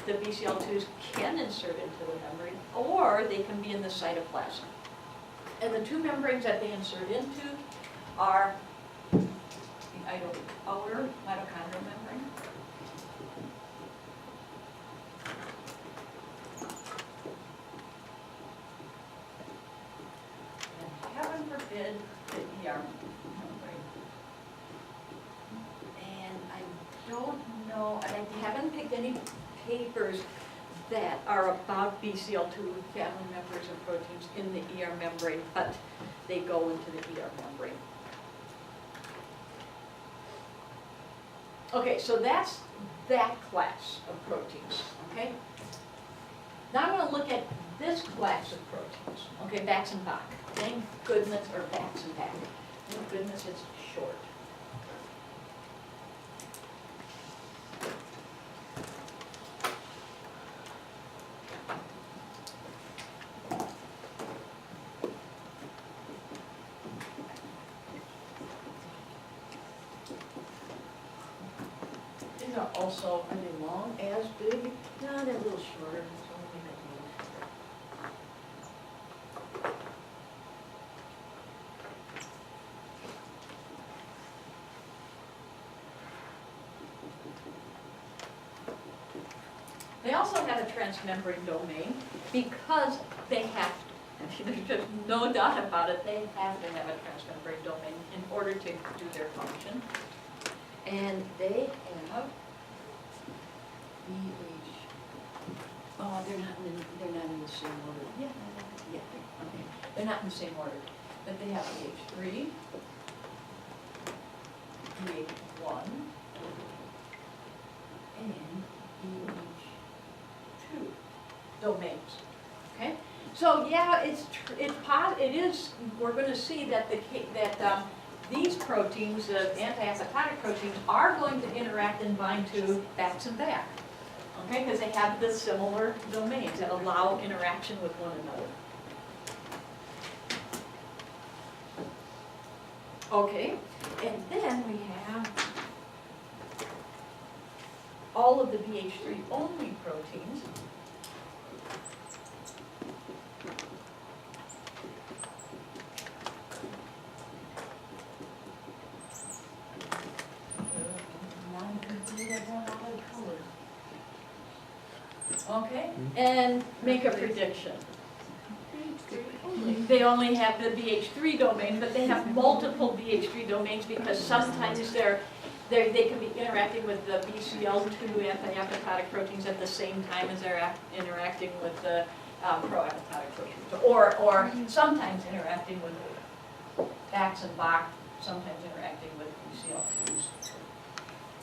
the BCL2s can insert into the membrane, or they can be in the cytoplasm. And the two membranes that they insert into are the outer mitochondrial membrane and, heaven forbid, the ER membrane. And I don't know, and I haven't picked any papers that are about BCL2 family members and proteins in the ER membrane, but they go into the ER membrane. Okay, so that's that class of proteins, okay? Now I'm going to look at this class of proteins, okay, Bax and Bach. Thank goodness, or Bax and Bach. Thank goodness it's short. These are also, are they long, as big? No, they're a little shorter. So let me make it a little shorter. They also have a transmembrane domain because they have to. There's just no doubt about it. They have to have a transmembrane domain in order to do their function. And they have BH. Oh, they're not in the same order. Yeah, okay. They're not in the same order, but they have BH3, BH1, and BH2 domains. Okay. So yeah, it is. We're going to see that these proteins, anti-apoptotic proteins, are going to interact and bind to Bax and Bach. Okay, because they have the similar domains that allow interaction with one another. Okay, and then we have all of the BH3 only proteins. Okay, and make a prediction. They only have the BH3 domain, but they have multiple BH3 domains because sometimes they can be interacting with the BCL2 anti-apoptotic proteins at the same time as they're interacting with the pro-apoptotic proteins, or sometimes interacting with Bax and Bach, sometimes interacting with BCL2s.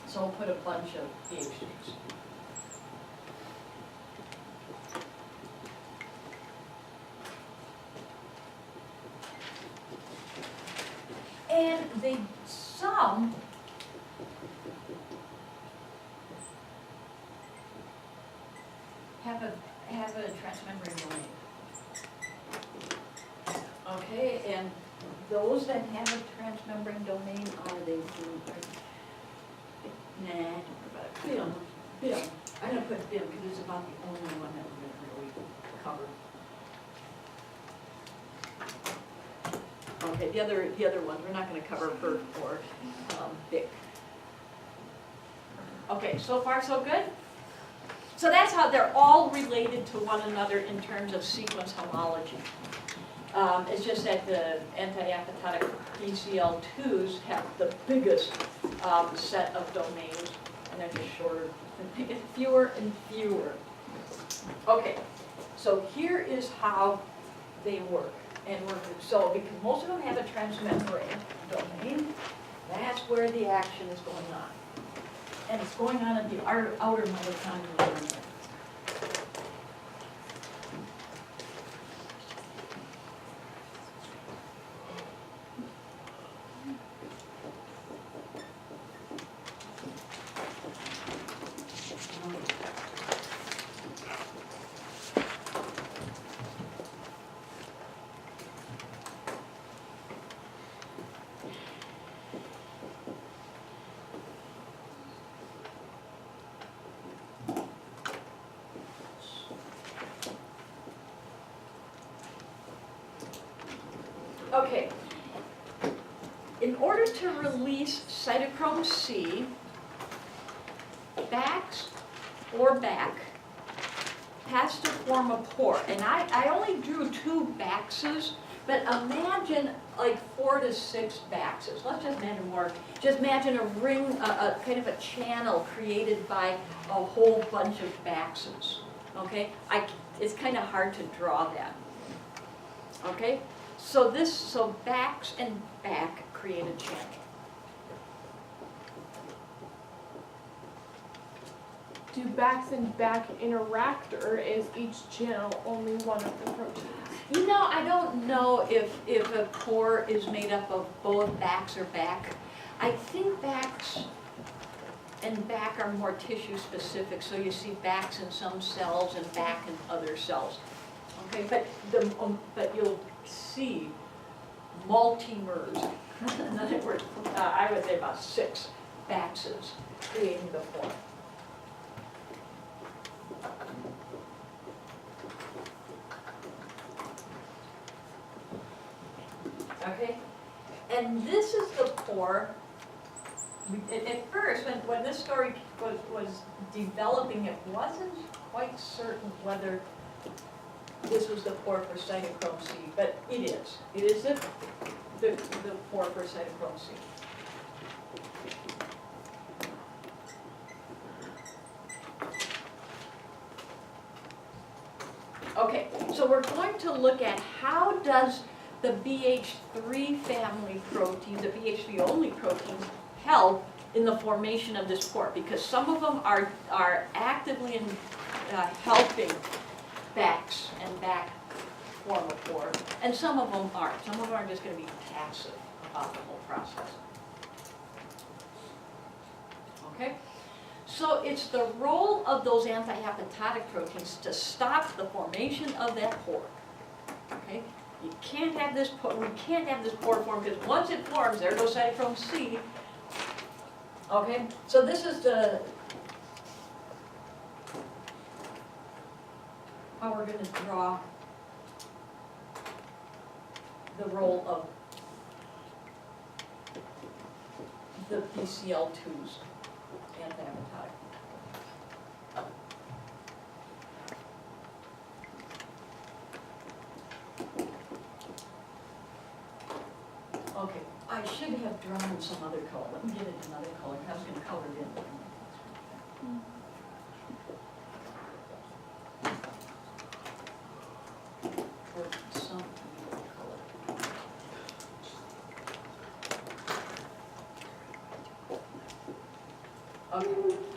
So we'll put a bunch of BH3s. And some have a transmembrane domain. Okay, and those that have a transmembrane domain are they? Nah, don't worry about it. BIM. I'm gonna put BIM because it's about the only one that we're gonna really cover. Okay, the other ones we're not going to cover BERT or BIC. Okay, so far so good? So that's how they're all related to one another in terms of sequence homology. It's just that the anti-apoptotic BCL2s have the biggest set of domains, and they're just shorter, fewer and fewer. Okay, so here is how they work. And so because most of them have a transmembrane domain, that's where the action is going on. And it's going on at the outer mitochondrial membrane. Okay. In order to release cytochrome C, Bax or BAC has to form a pore. And I only drew 2 Baxes, but imagine like 4 to 6 Baxes. Let's just imagine more. Just imagine a ring, a kind of a channel created by a whole bunch of Baxes. Okay? It's kind of hard to draw that. Okay? So Bax and BAC create a channel. Do Bax and BAC interact, or is each channel only one of the proteins? You know, I don't know if a pore is made up of both Bax or BAC. I think Bax and BAC are more tissue specific, so you see Bax in some cells and BAC in other cells. Okay, but you'll see multimers. In other words, I would say about 6 Baxes creating the pore. Okay, and this is the pore. At first, when this story was developing, it wasn't quite certain whether this was the pore for cytochrome C, but it is. It is the pore for cytochrome C. Okay, so we're going to look at how does the BH3 family protein, the BH3 only proteins, help in the formation of this pore, because some of them are actively helping Bax and BAC form a pore, and some of them aren't. Some of them are just going to be passive about the whole process. Okay? So it's the role of those anti-apoptotic proteins to stop the formation of that pore. Okay? You can't have this pore, we can't have this pore form, because once it forms, there goes cytochrome C. Okay? So this is how we're going to draw the role of the BCL2's anti-apoptotic. Okay, I should have drawn some other color. Let me get it another color. I was going to color it in. Or some color. Okay.